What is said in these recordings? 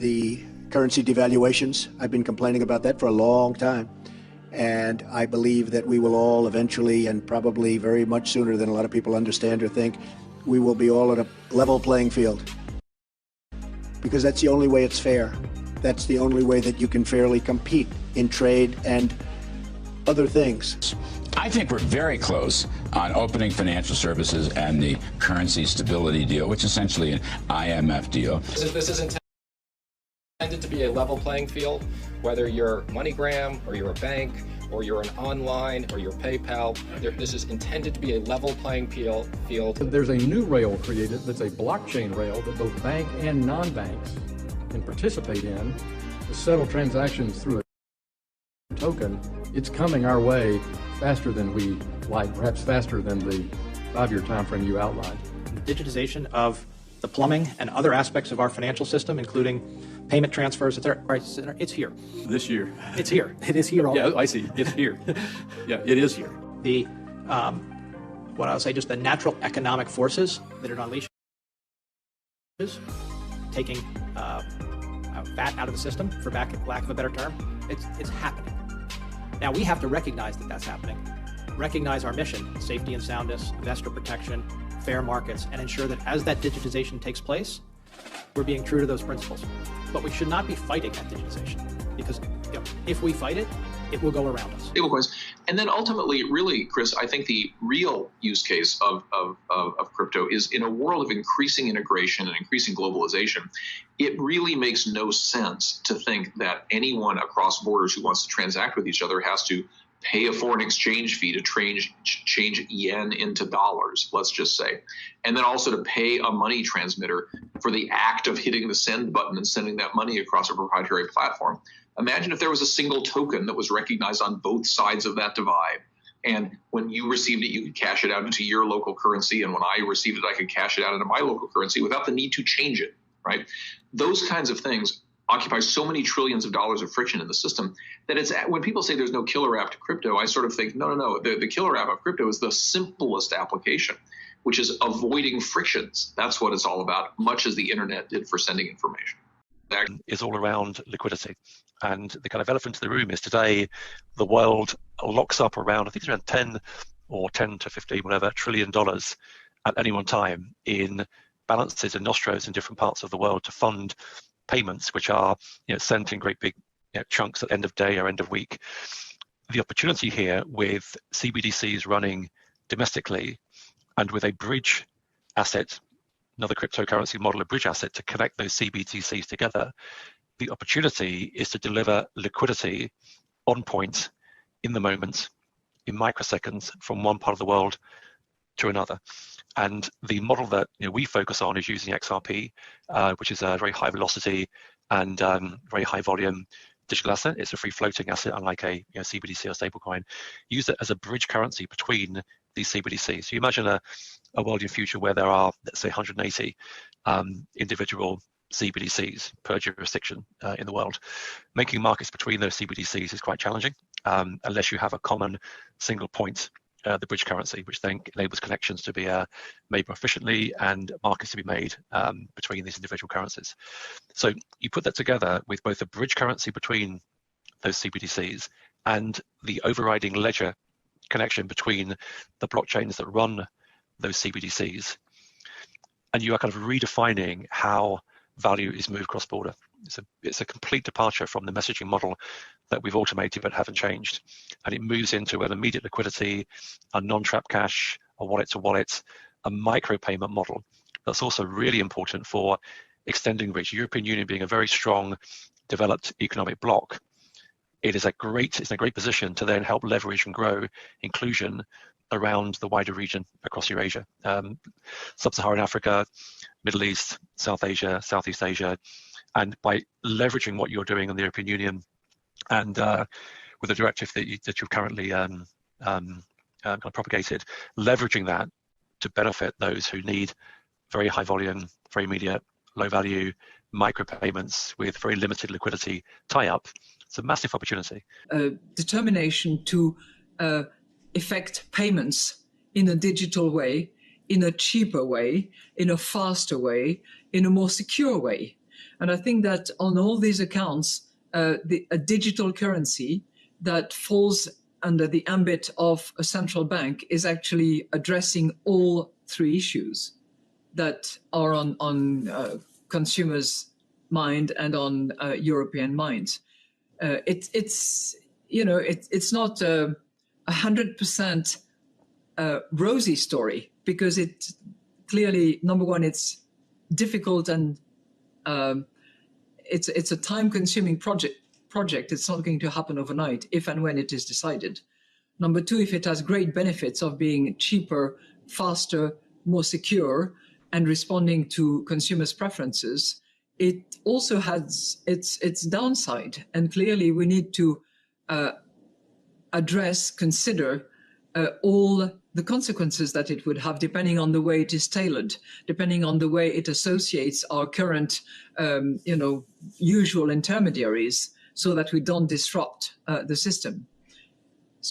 the currency devaluations. I've been complaining about that for a long time. And I believe that we will all eventually, and probably very much sooner than a lot of people understand or think, we will be all at a level playing field. Because that's the only way it's fair. That's the only way that you can fairly compete in trade and other things. I think we're very close on opening financial services and the currency stability deal, which is essentially an IMF deal. This is intended to be a level playing field, whether you're MoneyGram or you're a bank or you're an online or you're PayPal. This is intended to be a level playing field. There's a new rail created that's a blockchain rail that both bank and non-banks can participate in to settle transactions through a token. It's coming our way faster than we like, perhaps faster than the 5-year time frame you outlined. Digitization of the plumbing and other aspects of our financial system, including payment transfers, etc. It's here. This year. It's here. It is here already. Yeah, I see. It's here. Yeah, it is here. The, what I would say, just the natural economic forces that it unleashes, taking fat out of the system, for lack of a better term, it's happening. Now we have to recognize that that's happening, recognize our mission, safety and soundness, investor protection, fair markets, and ensure that as that digitization takes place, we're being true to those principles. But we should not be fighting that digitization, because if we fight it, it will go around us. Stablecoins. And then ultimately, really, Chris, I think the real use case of crypto is in a world of increasing integration and increasing globalization. It really makes no sense to think that anyone across borders who wants to transact with each other has to pay a foreign exchange fee to change yen into dollars, let's just say, and then also to pay a money transmitter for the act of hitting the send button and sending that money across a proprietary platform. Imagine if there was a single token that was recognized on both sides of that divide. And when you received it, you could cash it out into your local currency. And when I received it, I could cash it out into my local currency without the need to change it, right? Those kinds of things occupy so many trillions of dollars of friction in the system that it's, when people say there's no killer app to crypto, I sort of think, no. The killer app of crypto is the simplest application, which is avoiding frictions. That's what it's all about, much as the internet did for sending information. Is all around liquidity. And the kind of elephant in the room is today the world locks up around, I think it's around 10 to 15, whatever, trillion dollars at any one time in balances and nostros in different parts of the world to fund payments, which are sent in great big chunks at end of day or end of week. The opportunity here with CBDCs running domestically and with a bridge asset, another cryptocurrency model, a bridge asset to connect those CBDCs together, the opportunity is to deliver liquidity on point in the moment, in microseconds, from one part of the world to another. And the model that we focus on is using XRP, which is a very high velocity and very high volume digital asset. It's a free floating asset, unlike a CBDC or stablecoin. Use it as a bridge currency between these CBDCs. So you imagine a world in future where there are, let's say, 180 individual CBDCs per jurisdiction in the world. Making markets between those CBDCs is quite challenging unless you have a common single point, the bridge currency, which then enables connections to be made more efficiently and markets to be made between these individual currencies. So you put that together with both a bridge currency between those CBDCs and the overriding ledger connection between the blockchains that run those CBDCs, and you are kind of redefining how value is moved cross-border. It's a complete departure from the messaging model that we've automated but haven't changed, and it moves into an immediate liquidity, a non-trap cash, a wallet-to-wallet, a micro-payment model. That's also really important for extending reach. European Union being a very strong, developed economic bloc, it's in a great position to then help leverage and grow inclusion around the wider region across Eurasia, Sub-Saharan Africa, Middle East, South Asia, Southeast Asia. And by leveraging what you're doing in the European Union and with the directive that you've currently kind of propagated, leveraging that to benefit those who need very high volume, very immediate, low value micropayments with very limited liquidity tie-up. It's a massive opportunity. Determination to effect payments in a digital way, in a cheaper way, in a faster way, in a more secure way. And I think that on all these accounts, a digital currency that falls under the ambit of a central bank is actually addressing all three issues that are on consumers' mind and on European minds. It's not a 100% rosy story, because it clearly, number one, it's difficult and it's a time-consuming project. It's not going to happen overnight if and when it is decided. Number two, if it has great benefits of being cheaper, faster, more secure, and responding to consumers' preferences, it also has its downside. And clearly we need to consider all the consequences that it would have, depending on the way it is tailored, depending on the way it associates our current, usual intermediaries, so that we don't disrupt the system.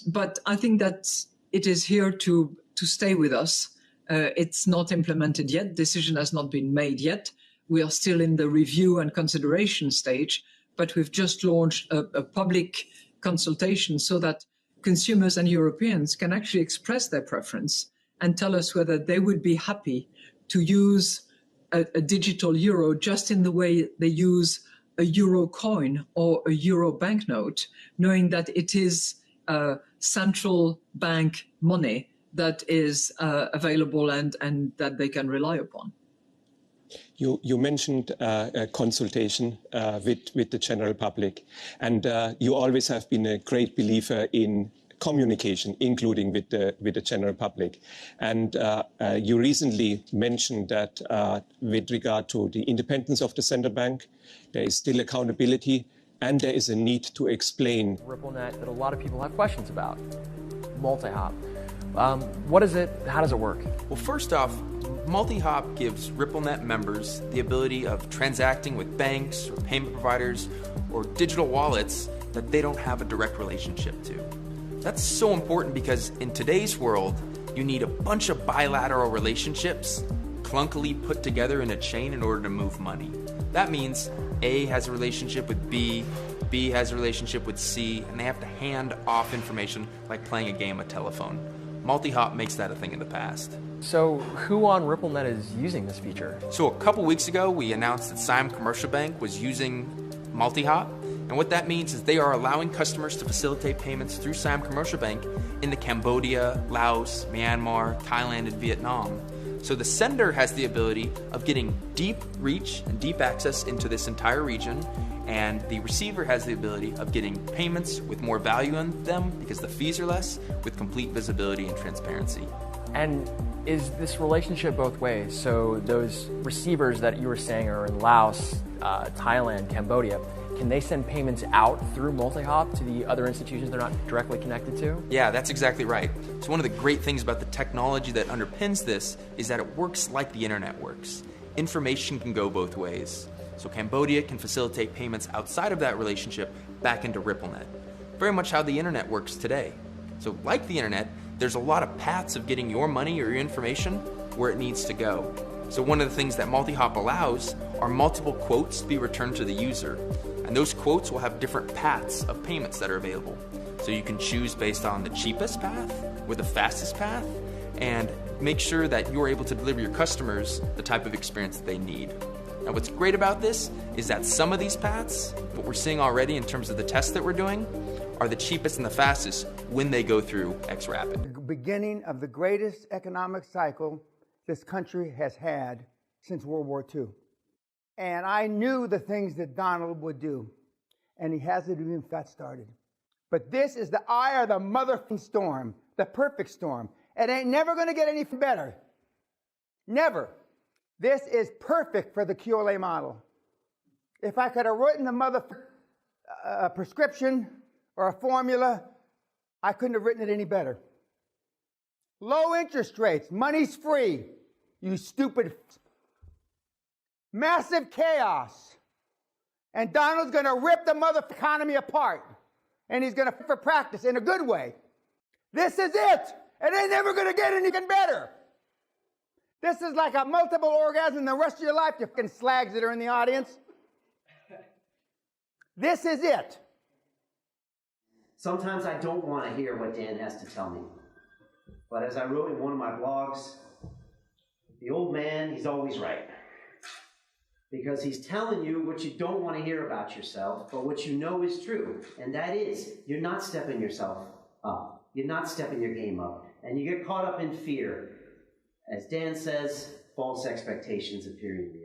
But I think that it is here to stay with us. It's not implemented yet. Decision has not been made yet. We are still in the review and consideration stage, but we've just launched a public consultation so that consumers and Europeans can actually express their preference and tell us whether they would be happy to use a digital euro just in the way they use a euro coin or a euro banknote, knowing that it is central bank money that is available and that they can rely upon. You mentioned a consultation with the general public, and you always have been a great believer in communication, including with the general public. And you recently mentioned that with regard to the independence of the central bank, there is still accountability, and there is a need to explain. RippleNet that a lot of people have questions about. Multihop. What is it? How does it work? Well, first off, multihop gives RippleNet members the ability of transacting with banks or payment providers or digital wallets that they don't have a direct relationship to. That's so important because in today's world, you need a bunch of bilateral relationships clunkily put together in a chain in order to move money. That means A has a relationship with B, B has a relationship with C, and they have to hand off information like playing a game of telephone. Multihop makes that a thing in the past. So who on RippleNet is using this feature? So a couple weeks ago, we announced that Siam Commercial Bank was using Multihop. And what that means is they are allowing customers to facilitate payments through Siam Commercial Bank into Cambodia, Laos, Myanmar, Thailand, and Vietnam. So the sender has the ability of getting deep reach and deep access into this entire region, and the receiver has the ability of getting payments with more value on them because the fees are less, with complete visibility and transparency. And is this relationship both ways? So those receivers that you were saying are in Laos, Thailand, Cambodia, can they send payments out through Multihop to the other institutions they're not directly connected to? Yeah, that's exactly right. So one of the great things about the technology that underpins this is that it works like the internet works. Information can go both ways. So Cambodia can facilitate payments outside of that relationship back into RippleNet. Very much how the internet works today. So like the internet, there's a lot of paths of getting your money or your information where it needs to go. So one of the things that Multihop allows are multiple quotes to be returned to the user. And those quotes will have different paths of payments that are available. So you can choose based on the cheapest path or the fastest path, and make sure that you're able to deliver your customers the type of experience that they need. Now what's great about this is that some of these paths, what we're seeing already in terms of the tests that we're doing, are the cheapest and the fastest when they go through XRapid. The beginning of the greatest economic cycle this country has had since World War II. And I knew the things that Donald would do, and he hasn't even got started. But this is the eye of the motherfucking storm, the perfect storm. It ain't never going to get any better. Never. This is perfect for the QLA model. If I could have written a prescription or a formula, I couldn't have written it any better. Low interest rates, money's free, you stupid. Massive chaos. And Donald's going to rip the mother economy apart. And he's going to for practice in a good way. This is it. It ain't never going to get anything better. This is like a multiple orgasm the rest of your life, you fucking slags that are in the audience. This is it. Sometimes I don't want to hear what Dan has to tell me. But as I wrote in one of my blogs, the old man, he's always right. Because he's telling you what you don't want to hear about yourself, but what you know is true. And that is, you're not stepping yourself up. You're not stepping your game up. And you get caught up in fear. As Dan says, false expectations appear in reality.